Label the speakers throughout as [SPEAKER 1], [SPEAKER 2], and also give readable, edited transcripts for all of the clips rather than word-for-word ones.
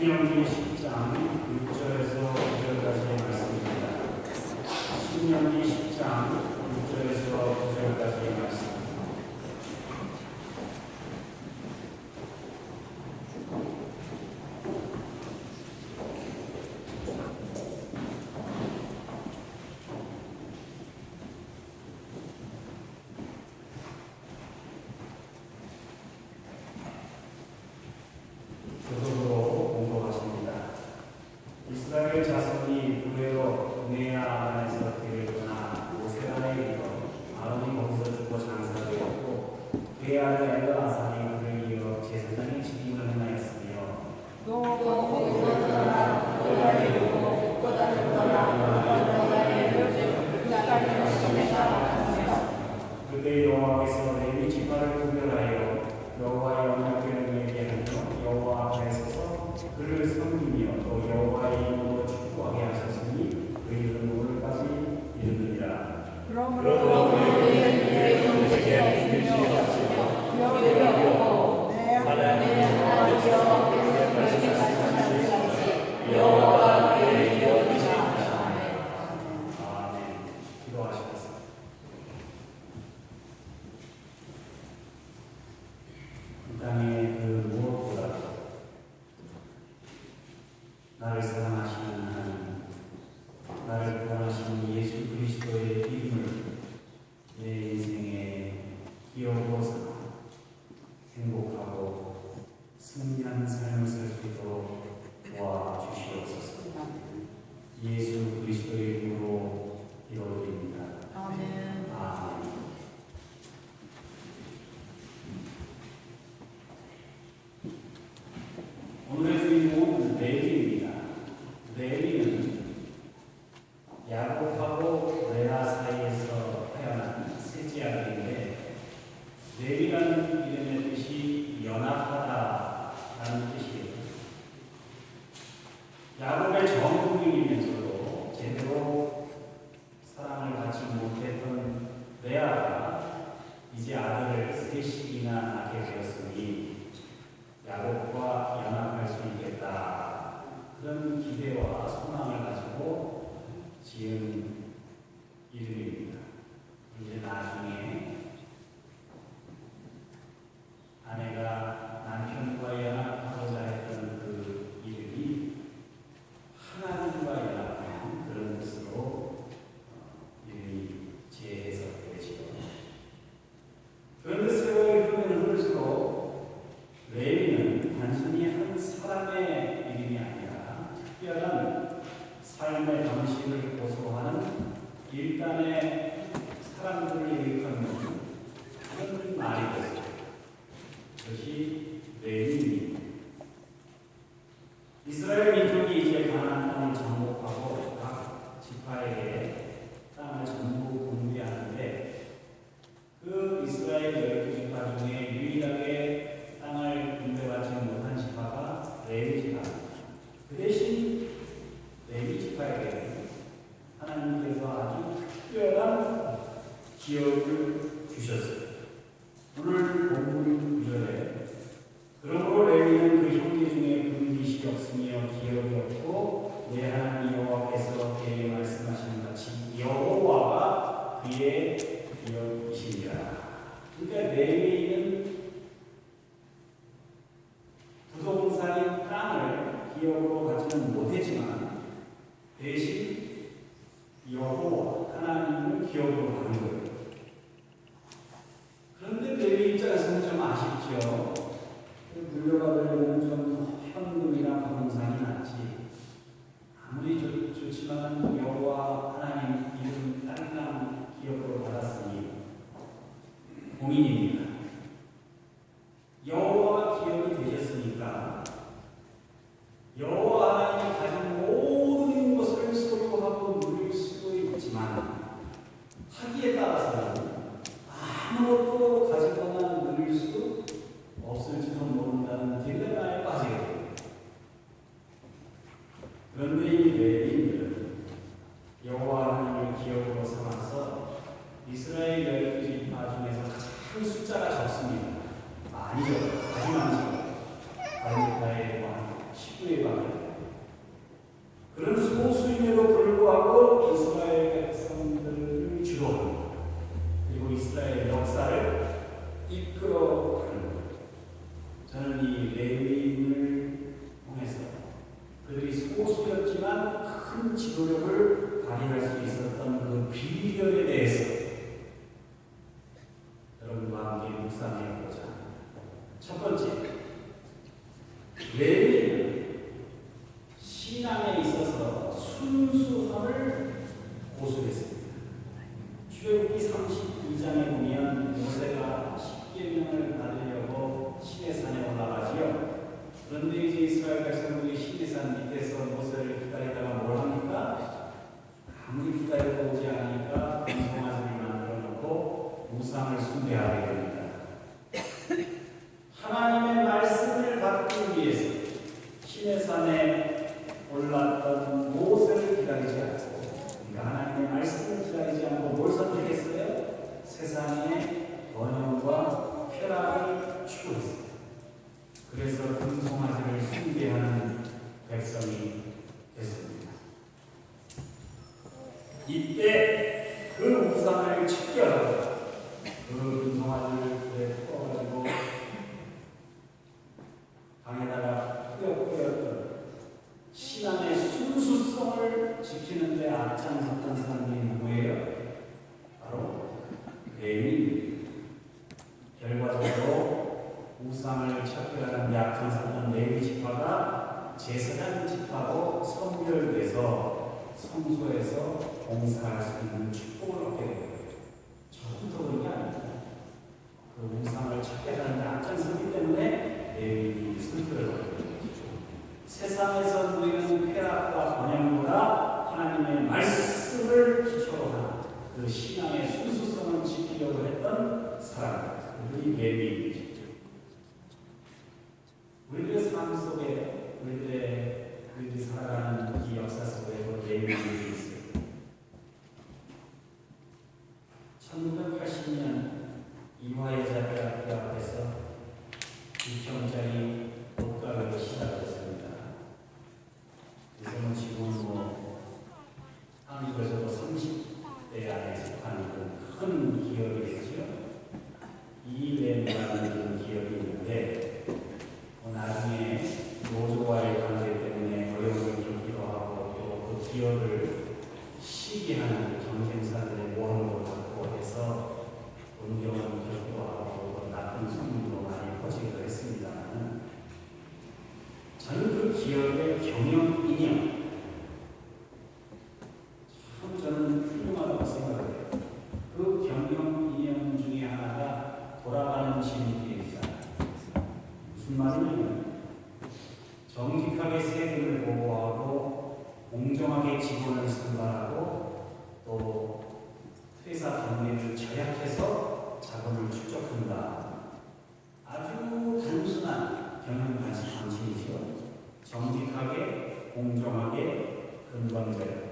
[SPEAKER 1] 신명기 10장 6절에서 9절까지의 말씀입니다. 신명기 10장 6절에서 9절까지의 말씀. 이스라엘 자손이 구레로 네아 안에서 길을 떠나 모세라에 이르러 아론이 거기서 죽고 장사되었고 그의 아들 엘르아살이 그를 이어 제사장의 직임을 행하였으며
[SPEAKER 2] 또 거기서 떠나 고라에 이르고 곧다른 떠나 고라에 이르고 나가는 시내가 왔으며
[SPEAKER 1] 그때 여호와께서 레위 지파를 구별하여 여호와의 언약궤를 예비하며 여호와 앞에 서서 그를 섬기며 또 여호와의 이름으로 축복하게 하셨으니 그 이름은 오늘까지 이르느니라.
[SPEAKER 2] 그러므로 그의 형제가 없으며 여호와여 내 하나님 여호와께서 그에게 말씀하시니 여호와가 그를 이어주시리라.
[SPEAKER 1] 아멘. 기도하시겠습니다. 이 땅에 그 무엇보다도 나를 사랑하시는 하나님, 나를 구원하시는 예수 그리스도의 이름을 내 인생에 기억으로 행복하고 승리하는 삶을 살 수 있도록 도와주시옵소서. 예수 그리스도의 이름으로 기도드립니다.
[SPEAKER 2] 아멘.
[SPEAKER 1] 아멘. 오늘의 주인공은 레위입니다. 레위는 야곱하고 레아 사이에서 태어난 셋째 아들인데 레위라는 이름의 뜻이 연합하다라는 뜻이에요. 야곱의 정부인이면서도 제대로 사랑을 받지 못했던 레아가 이제 아들을 셋씩이나 낳게 되었으니 야곱과 연합할 수 있겠다. 그런 기대와 소망을 가지고 지은 이름입니다. 이제 나중에 아내가 남편과 연합하고자 했던 그 이름이 하나님과 연합하는 그런 뜻으로 이름이 재해석되지요. 그런데 세월이 흐르면 흐를수록 레위는 단순히 한 사람의 이름이 아니라 특별한 삶의 방식을 고소하는 일단의 사람들을 일컫는 그런 말이 됐어요. 그것이 레위입니다. 이스라엘 민족이 이제 가나안 땅을 정복하고 각 지파에게 땅을 전부 분배하는데 그 이스라엘 12지파 중에 유일하게 땅을 분배받지 못한 지파가 레위 지파입니다. 그 대신 레위 지파에게 하나님께서 아주 특별한 기업을 주셨어요. 오늘 본문 9절에 그러므로 레위는 그 형제 중에 분깃이 없으며 기업이 없고 내 하나님 여호와께서 그에게 말씀하신 같이 여호와가 그의 기업이시니라. 그러니까 레위는 부동산인 땅을 기업으로 갖지는 못했지만 대신 여호와 하나님을 기업으로 하는 거예요. 그런데 레위 입장에서는 좀 아쉽죠. 물려받으려면 좀 현금이나 부동산이 낫지. 아무리 좋지만 여호와 하나님 이름 땅 기업으로 받았으니 고민입니다. 여호와가 기업이 되셨으니까 여호와 하나님이 가진 모든 것을 소유하고 누릴 수도 있지만 하기에 따라서는 아무것도 가지거나 누릴 수 없을지도 모른다는 딜레마에 빠지게 됩니다. 그런데 이 레위인들은 여호와 하나님을 기업으로 삼아서 이스라엘 12지파 중에서 가장 숫자가 적습니다. 많이 적어요. 아주 많이 적어요. 다른 지파에 19에 가면 그런 소수임에도 불구하고 이스라엘 백성들을 주로 그리고 이스라엘 역사를 이끌어가는 거예요. 저는 이 레위인을 통해서 그들이 소수였지만 큰 지도력을 발휘할 수 있었던 그 비결에 대해서 여러분과 함께 묵상해보자. 첫 번째, 레위인은 신앙에 있어서 순수함을 고수했습니다. 출애굽기 32장에 보면 모세가 십계명을 받으려고 시내산에 올라가지요. 그런데 이제 이스라엘 백성들이 시내산 밑에서 모세를 기다리다가 뭘 합니까? 아무리 기다려도 오지 않으니까 금송아지를 만들어 놓고 우상을 숭배하게 됩니다. 하나님의 말씀을 받기 위해서 시내산에 올랐던 모세를 기다리지 않고, 그러니까 하나님의 말씀을 기다리지 않고 뭘 선택했어요? 세상의 번영과 쾌락을 추구했습니다. 그래서 금송아지를 숭배하는 백성이 됐습니다. 이때 그 우상을 척결하고 그 금송아지를 불에 태워가지고 방에다가 뿌렸던 신앙의 순수성을 지키는데 앞장섰던 사람들이 누구예요? 바로 레위인. 결과적으로 우상을 척결하는 데 앞장섰던 레위 지파가 제사장 지파로 선별돼서 성소에서 봉사할 수 있는 축복을 얻게 되는 거예요. 처음부터 그런 게 아닙니다. 그 우상을 척결하는 데 앞장섰기 때문에 레위인이 선별을 얻게 되는 거죠. 세상에서 누리는 쾌락과 번영보다 하나님의 말씀을 기초로 한 그 신앙의 순수성을 지키려고 했던 사람, 그들이 레위인이죠. 우리들의 삶 속에, 우리들이 살아가는 이 역사 속에도 레위인이 있어요. 1980년 이화여자대학교 앞에서 2평짜리 옷가게가 시작됐습니다. 그래서 지금 한국에서도 30대 안에 속하는 큰 기업이 되죠. 이랜드라는 기업이 있는데 나중에 노조와의 관계 때문에 어려움을 겪기도 하고 또 그 기업을 시기하는 경쟁사들의 모험도 받고 해서 운경을 겪기도 하고 나쁜 소문도 많이 퍼지기도 했습니다만 저는 그 기업의 경영 이념 참 저는 훌륭하다고 생각해요. 그 경영 이념 중에 하나가 돌아가는 진리입니다. 무슨 말이냐면 정직하게 세금을 보고하고 공정하게 직원을 선발하고 또 회사 경리를 절약해서 자본을 축적한다. 아주 단순한 경영 방식이죠. 정직하게, 공정하게, 근본적으로.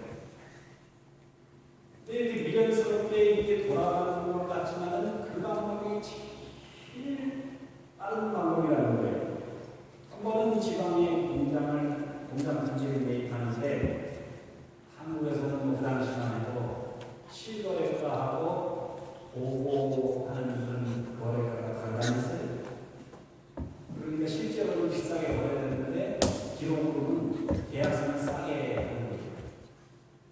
[SPEAKER 1] 근데 미련스럽게 이게 돌아가는 것 같지만은 그 방법이 제일 빠른 방법이라는 거예요. 한 번은 지방에 공장 분지를 매입하는데 한국에서는 그 당시만 해도 실거래가하고 보고하는 그런 거래가가 달라졌어요. 그러니까 실제로는 비싸게 거래되는데 기록으로는 계약서는 싸게 하는 거죠.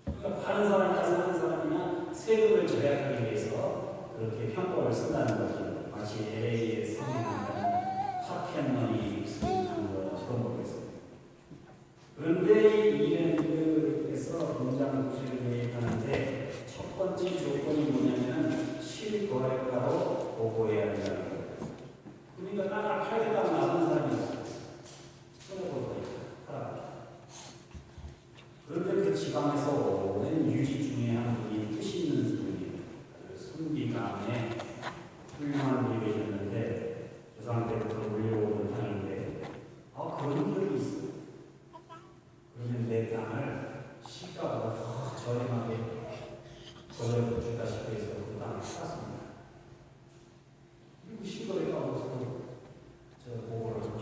[SPEAKER 1] 그러니까 파는 사람이나 사는 사람이나 세금을 절약하기 위해서 그렇게 편법을 쓴다는 거죠. 마치 LA에 생긴다는 팝캔머니 쓴다는 것처럼 보겠습니다. 그런데 이 이랜드에서 공장 부지를 매입하는데 첫 번째 조건이 뭐냐면 실거래가로 보고해야 된다는 거예요. 그러니까 땅을 팔겠다고 나서는 사람이 있어요. 손해볼 거니까. 그런데 그 지방에서 오는 유지 중에 한 분이 뜻 있는 분이에요. 순비감에 훌륭한 분이 계셨는데 조상 때부터 물려오는 땅인데 그런 분이 있어요. 그러면 내 땅을 시가보다 더 저렴하게 거둬주다시피 해서 그 땅을 샀습니다. 그리고 시거래가 어디서 보고를 하죠.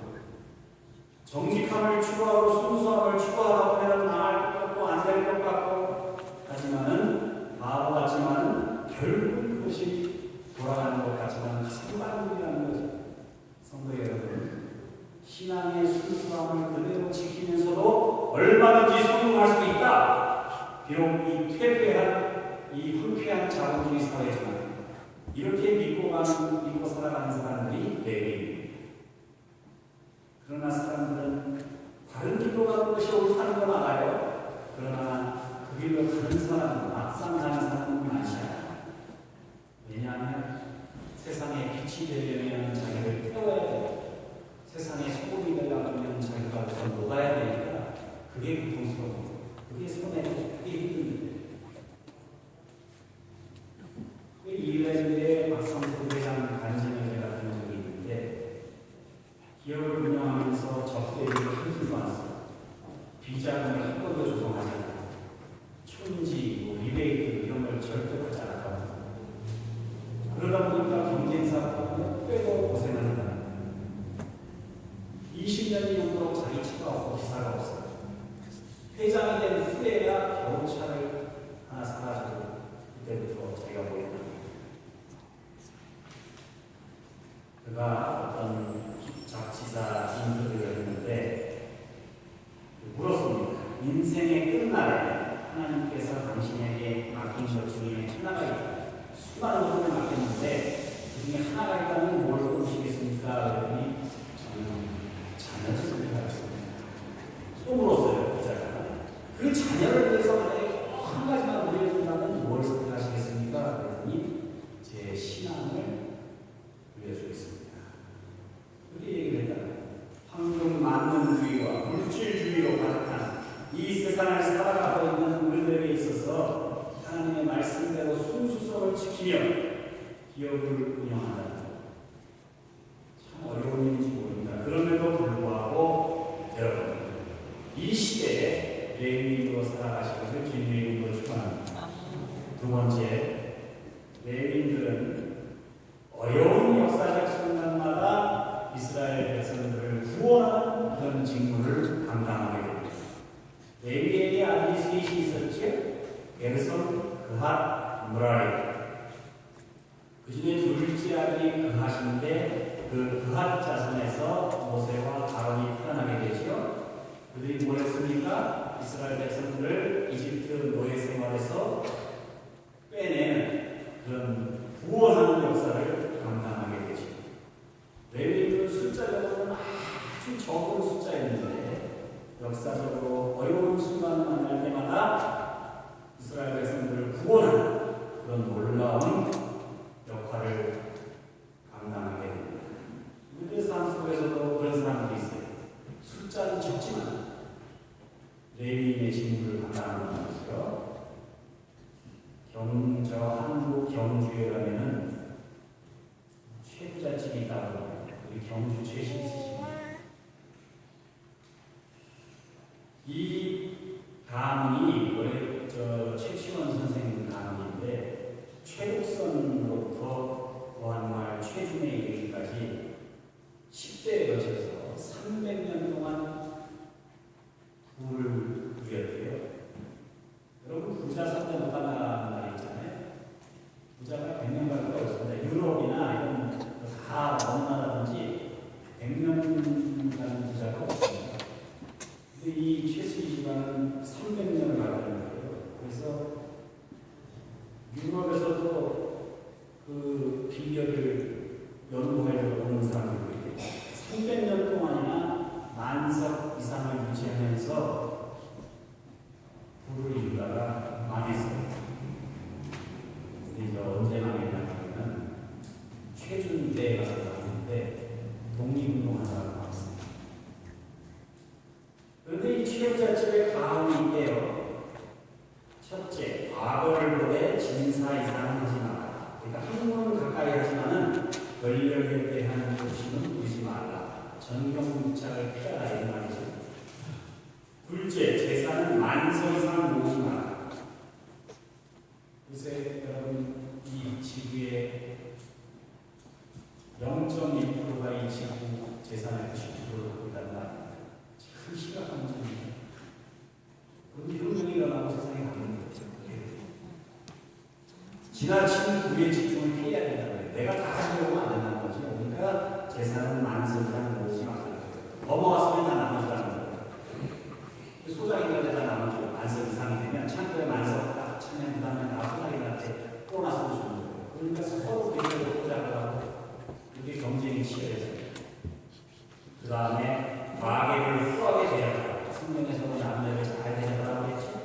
[SPEAKER 1] 정직함을 추구하고 순수함을 추구하다 보면 망할 것 같고 안 될 것 같고 하지만은 바보 같지만 결국 그것이 돌아가는 것 같지만 상반국이라는 거죠. 성도 여러분, 신앙의 순수함을 그대로 지키면서도 얼마든지 성공할 수 있다. 비록 이 퇴폐한 이 황폐한 자본주의 사회지만 이렇게 믿고 살아가는 사람들이 대개입니다. 그러나 사람들은 다른 길로 가는 것이 옳다는 건 알아요. 그러나 그 길로 가는 사람은 막상 가는 사람은 많지 않아요. 왜냐하면 세상에 빛이 되려면 자기를 태워야 돼요. 세상에 소금이 되려면 자기가 우선 녹아야 되니까 그게 고통스러워. 그게 손해고 그게 힘듭니다. 이일랜드의 박성수 회장 간증을 제가 들은 적이 있는데 기업을 운영하면서 접대를 힘들고 왔어요. 비자금을 한 번도 조성하지 않아요. 촌지, 리베이트 이런 걸 절대 하지 않았거든요. 그러다 보니까 경쟁사가 몇 배도 고생을 한다. 20년이 넘도록 자기 차가 없고 기사가 없어요. 회장이 된 후에야 겨우 차를 하나 사가지고 그때부터 자기가 보였다. 그가 어떤 잡지사 인터뷰를 했는데 물었습니다. 인생의 끝날에 하나님께서 당신에게 맡긴 것 중에 하나가 있다. 수많은 것을 맡겼는데 그 중에 하나가 있다면 뭘 고르시겠습니까? 그랬더니 저는 자녀를 선택하겠습니다. 또 물었어요. 기자가. 그 자녀를 위해서 만약에 꼭 한 가지만 물려준다면 뭘 선택하시겠습니까? 그랬더니 제 신앙을 물려주겠습니다. 그렇게 얘기를 했다. 황금 만능주의와 물질주의로 가득한 이 세상을 살아가고 있는 우리들에게 있어서 하나님의 말씀대로 순수성을 지키며 기업을 운영한다는 것. 참 어려운 일인지 모릅니다. 그럼에도 불구하고 여러분, 이 시대에 레위인으로 살아가실 것을 주님의 이름으로 축원합니다. 두 번째, 레위인들은 어려운 역사적 순간마다 이스라엘 백성들을 구원하는 그런 직무를 감당하게 됩니다. 레위에게 아들이 셋이 있었죠. 게르손, 그핫, 무라리. 그 중에 둘째 아들이 그핫인데 그 그핫 자손에서 모세와 아론이 태어나게 되죠. 그들이 뭘 했습니까? 이스라엘 백성들을 이집트 노예 생활에서 빼내는 그런 구원하는 역사를 감당하게 되죠. 레위인들은 숫자적으로는 아주 적은 숫자였는데 역사적으로 어려운 순간을 만날 때마다 이스라엘 백성들을 구원하는 그런 놀라운 역할을 감당하게 됩니다. 우리의 삶 속에서도 그런 사람들이 있어요. 숫자는 적지만 레위인의 직무를 감당하는 것이죠. 한국 경주에 가면은 최부잣집이 있다고 우리 경주 최씨 있으십니다. 이 가문이 원래 최치원 선생님 가문인데 최독선으로부터 보안말 최준에 이르기까지 10대에 걸쳐서 300년 동안 부를 누렸대요. 여러분 부자 3대 못한다는 말 있잖아요. 부자가 100년 갈 거 없습니다. 유럽이나 이런 다 어느 나라든지 100년 가는 부자가 없습니다. 근데 이 최수희 집안은 300년을 가는 거예요. 그래서 유럽에서도 그 비결을 연구하려고 오는 사람들이 300년 동안이나 만석 이상을 유지하면서 부를 이루다가 망했어요. 근데 이제 언제 망했냐면 최준 때에 가서 망했는데 독립운동하다가 망했습니다. 그런데 이 최부잣집의 가문이 있대요. 첫째, 과거를 보되 진사 이상은 하지 마라. 그러니까 한국은 가까이 하지만은 권력에 대한 욕심은 부리지 말라. 전경무짝을 피하라 이런 말이죠. 둘째, 제사는 만석 이상 모으지 마라. 요새 여러분 이 지구의 0.1%가 이 지구 재산의 90%를 갖고 있단 말입니다.
[SPEAKER 3] 지나친 부의 집중을 피해야 된다는 거예요. 내가 다 가지려고 안 된다는 거죠. 그러니까 재산은 만성이랑 모으지 말라는 거예요. 넘어왔으면 다 나눠주라는 거예요. 소장이한테 다 나눠주고 만성 이상이 되면 창고에 만성 딱 차면 그 다음에 나 소장이한테 보너스를 주는 거예요. 그러니까 서로 대결을 포장을 하고 이게 경쟁이 치열해져요. 그 다음에 가계를 후하게 대하라. 성경에서는 남녀를 잘 대하라고 했죠.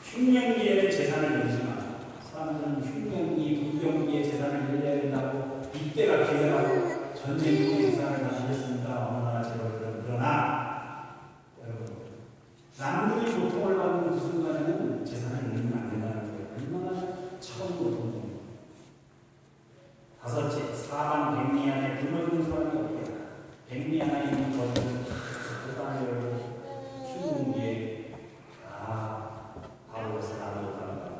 [SPEAKER 3] 흉년기에는 재산을 잃지만 사람들은 흉년기, 불경기에 재산을 잃어야 된다고 이때가 기회라고 전쟁 중에 재산을 다 잃었으니까 어느 나라 제벌들은 그러나 여러분 남들이 고통을 받는 그 순간에는 재산을 잃으면 안 된다는 거예요. 얼마나 차가운 고통입니다. 다섯째, 사방 백리 안에 굶어드는 사람이 없다. 백리 안에 있는 것들은 다 열고 흉년기에 다 바로에서 나누었다는 것.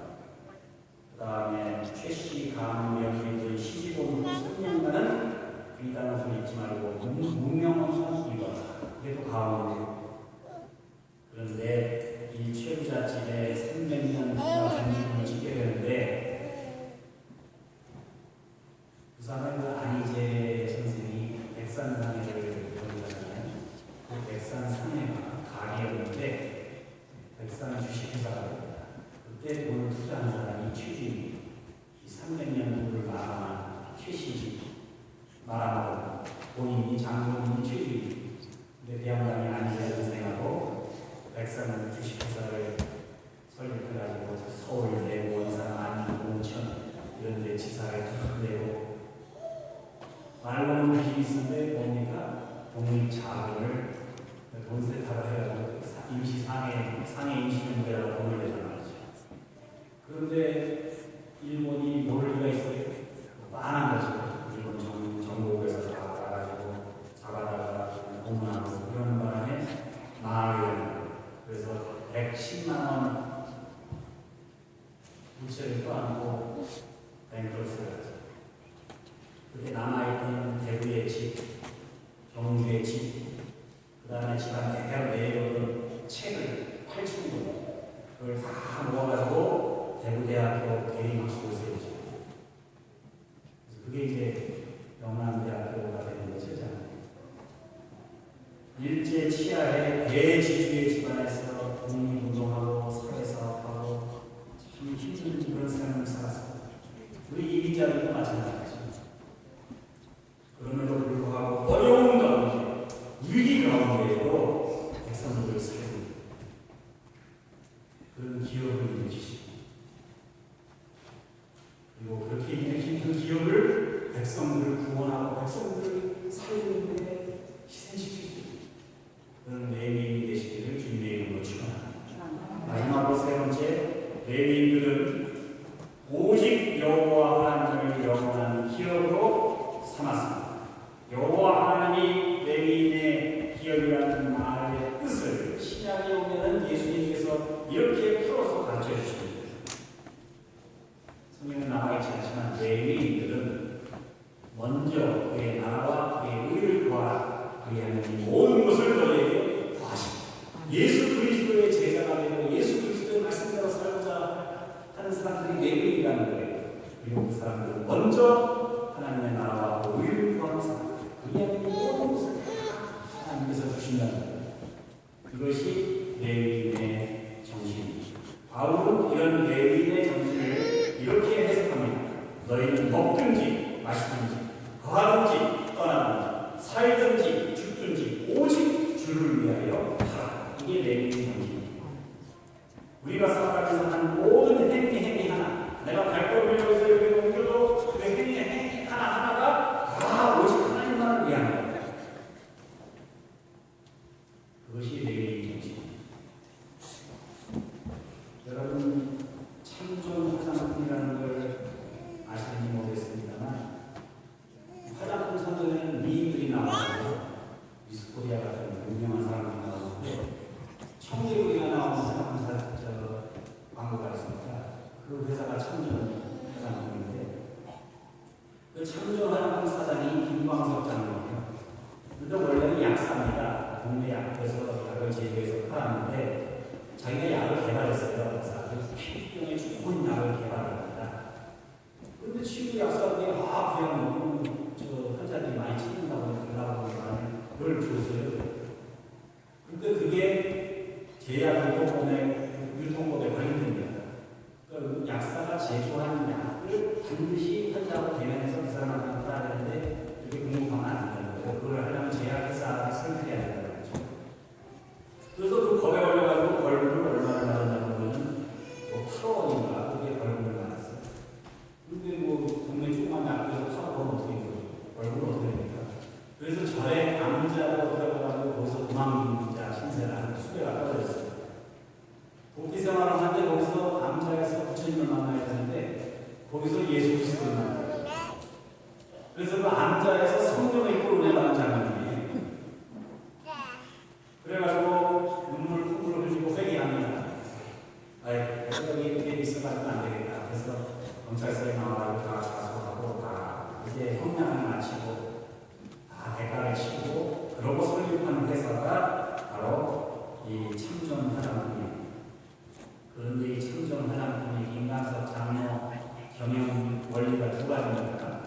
[SPEAKER 3] 그 다음에 최씨, 감, 명리들, 시집온 후 3년간은 비단한 소리 잊지 말고 문명함만 입어라. 그래도 가운데. 그런데 이 최부잣집에 300년 전임을 짓게 되는데 그 사람은 안희재 선생이 백산상해를 배우잖아요. 그 백산상해가 가게였는데 백산 주식회사가 그때 돈을 투자한 사람이 최주인, 이 300년 돈을 마감한 최씨지, 말하고 본인이 장본인이 최주인. 근데 대학장이 안희재 선생하고 백산 주식회사를 설립해가지고 서울, 대구, 원산, 안양, 공천 이런 데 지사를 내고 말로는 빚이 있는데 보니까 독립자금을 돈 세탁을 해가지고 상해 임시정부에다가 돈을 내잖아요. 그런데 일본이 모를 리가 있어요. 빤한 거죠. 일본 정부에서 다 알아가지고 잡아다가 공문하고 그런 바람에 마을을 그래서 110만 원 부채를 떠안고 뱅크러스를 하죠. 그때 남아있던 대구의 집, 경주의 집, 그 다음에 집안 대대로 내려오는 책을 8,000권 그걸 다 모아가지고 대구대학교 대리학교를 세우죠. 그게 이제 영남대학교가 되는 거죠. 일제 치하에 대지주의 집안에서 독립운동하고 사회사업하고 참 힘든 그런 삶을 살았습니다. 우리 이민자들도 마찬가지죠. 그럼에도 불구하고 어려운 가운데 위기 가운데에도 백성들을 살리는 그런 기업을 이루시고 그리고 그렇게 힘든 기업을 백성들을 구원하고 백성들을 살리는 데 희생시킬 수 있는 그런 레위인이 되시기를 주님의 이름으로 축원합니다. 마지막으로 세 번째, 레위인들은 오직 여호와 하나님을 영원한 기업으로 삼았습니다. 여호와 하나님이 레위인의 기업이라는 말의 뜻을 신약에 오면은 예수님께서 이렇게 풀어서 가르쳐 주십니다. 성경은 남아있지 않지만 레위인들은 먼저 그의 나라와 그의 의를 구하라. 그리하면 모든 것을 너희에게 더하시고 예수 그리스도의 제자가 되고 예수 그리스도의 말씀대로 살고자 하는 사람들이 레위인이라는 거예요. 그리고 그 사람들은 먼저 하나님의 나라와 그 의를 구하는 사람. 그리하면 모든 것을 다 하나님께서 주신다는 거예요. 이것이 레위인의 정신입니다. 바울은 이런 레위인의 정신을 이렇게 해석합니다. 너희는 먹든지 마시든지 거하든지 떠나든지 살든지 죽든지 오직 주를 위하여 하라. 이게 레위인의 정신입니다. 우리가 살아가면서 하는 모든 행위 하나, 내가 발걸음을 여기서 여기 옮겨도 그 행위 하나하나가 다 오직 하나님만을 위한 거예요. 그것이 레위인의 정신입니다. 여러분 참좋은 화장품이라는 걸 아시는지 모르겠습니다만 화장품 선전에는 미인들이 나오고 미스코리아 같은 유명한 사람들이 나오는데 청개구리가 나오는 화장품 광고가 있습니다. 그 회사가 참전 화장품인데 그 참전 화장품 사장이 김광석 장로예요. 근데 원래는 약사입니다. 동네 약국에서 약을 제조해서 팔았는데 자기가 약을 개발했어요. 그래서 피부병에 좋은 약을 개발합니다. 다 그냥 너무 저 환자들이 많이 찾는다고 그러고 그걸 줬어요. 근데 그게 제약 유통법에 걸립니다. 그 약사가 제조한 약을 반드시 환자하고 대면해서 그 사람한테 팔아야 되는데 그게 공급하면 안 되는 거예요. 그걸 하려면 제약회사한테 설득해야 된다는 거죠. 그래서 그 법에 걸려가지고 벌금을 얼마를 받았냐고 하면 뭐 8억인가 그게 벌금을 받았어요. 근데 뭐 동네 조그만 약국에서 8억은 어떻게 해요? 벌금을 어떻게 됩니까? 그래서 절에 암자로 들어가가지고 거기서 도망자 신세라는 수배가 떨어졌어요. 복귀 생활을 하는데 거기서 암자에서 부처님을 만나야 되는데 거기서 예수 그리스도를 만나요. 그래서 그 암자에서 성경을 읽고 은혜 받는 장면이에요. 그래가지고 콧물을 흘리고 회개합니다. 아이, 여기 이렇게 있어가지고 안 되겠다. 그래서 경찰서에 나와가지고 다 자수하고 다 이제 형량을 마치고 다 대가를 치고 그러고 설립하는 회사가 바로 이 참전 화장품이에요. 그런데 이 참전 화장품이 인간석 장로 경영 원리가 두 가지입니다.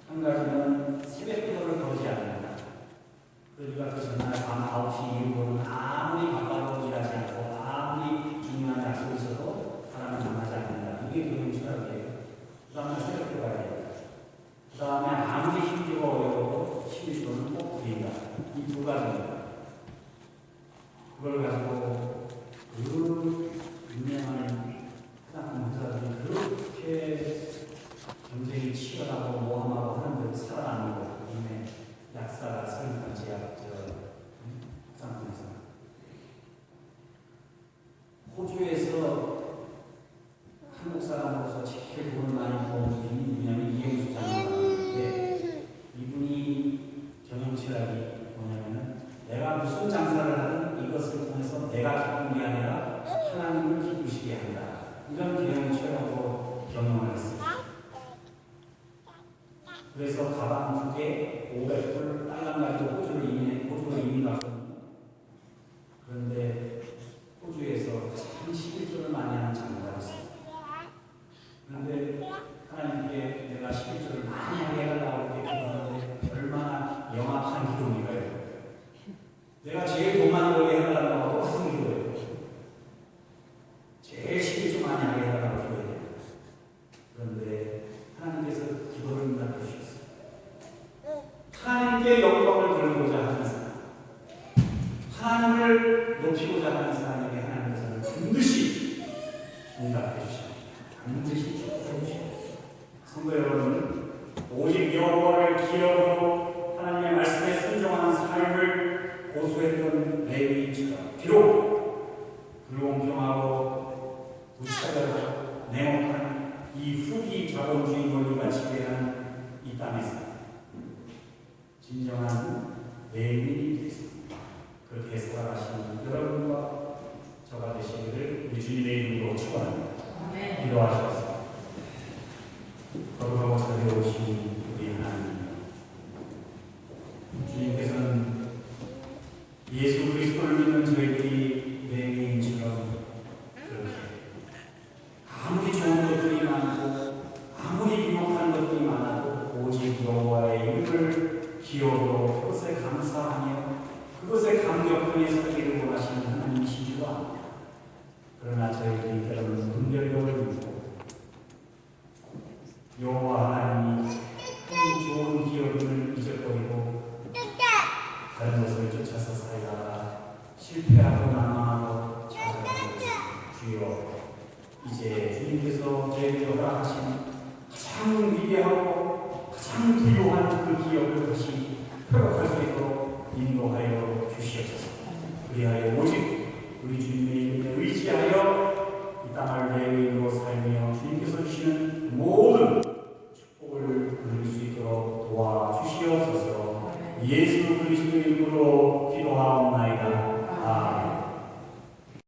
[SPEAKER 3] 한 가지는 새벽 기도를 거지 않는다. 그러니까 그 전날 밤 9시 이후로는 아무리 바빠도 일하지 않고 아무리 중요한 약속이 있어도 사람을 만나지 않는다. 이게 경영 철학이에요. 그 다음에 새벽 기도가 돼요. 그 다음에 아무리 힘들고 어려워도 11조는 꼭 드린다. 이 두 가지입니다. 그걸 가지고 그 유명한 화장품 회사들이 그렇게 경쟁이 치열하고 모험하고 하는데도 살아남는 거. 이미 약사가 설립한 제약 화장품에서 호주에서 한국 사람으로서 제일 돈을 많이 버는 분이 누구냐면 이영수 장로인데 이분이 경영 철학이 뭐냐면은 내가 무슨 장사를 하든 이것을 통해서 내가 기쁜 게 아니라 하나님을 기쁘시게 한다. 이런 경영 철학으로 경영을 했습니다. 그래서 가방 2개 500불 딸랑 가지고 호주로 이민 갔거든요. 그런데 호주에서 한 11조를 많이 하는 장로가 있어요. 그런데 하나님께 내가 11조를 많이 하게 해달라고 이렇게 기도하는데 얼마나 영악한 기도인가요? 내가 제일 돈 많이 벌게 해달라고 하고 무슨 기도예요? 제일 11조 많이 하게 해달라고 기도해요. 그런데 하나님께서 기도를 응답해주셨어요. 하나님께 영광을 돌리고자 하는 사람, 하나님을 높이고자 하는 사람에게 하나님께서는 반드시 응답해 주십니다. 반드시 축복해 주십니다. 성도 여러분, 오직 여호와를 기억으로 하나님의 말씀에 순종하는 삶을 고수했던 레위인처럼 비록 불공평하고 무차별하고 냉혹한 이 후기 자본주의 논리가 지배하는 이 땅에서 진정한 레위인이 되겠습니다. 그렇게 살아가시는 여러분과 저가 되시기를 우리 주님의 이름으로 축원합니다. 기도하시겠습니다. 거룩하고 자비로우신 우리 하나님, 주님께서는 예수 그리스도를 믿는 저희들이 레위인처럼 그렇게 아무리 좋은 것들이 많고 아무리 유혹하는 것들이 많아도 오직 여호와의 이름을 기억으로 그것에 감사하며 그것에 감격하며 살기를 원하시는 하나님이시지만 그러나 저희들이 때로는 분별력을 두고 여호와 하나님이 한 좋은 기억을 잊어버리고 다른 것을 쫓아서 살다가 실패하고 난망하고 좌절하는 것을 주여 이제 주님께서 저희에게 허락하신 가장 위대하고 가장 귀요한 그 기억을 다시 회복할 수 있도록 인도하여 주시옵소서. 그리하여 오직 우리 주님의 이름에 의지하여 이 땅을 레위인으로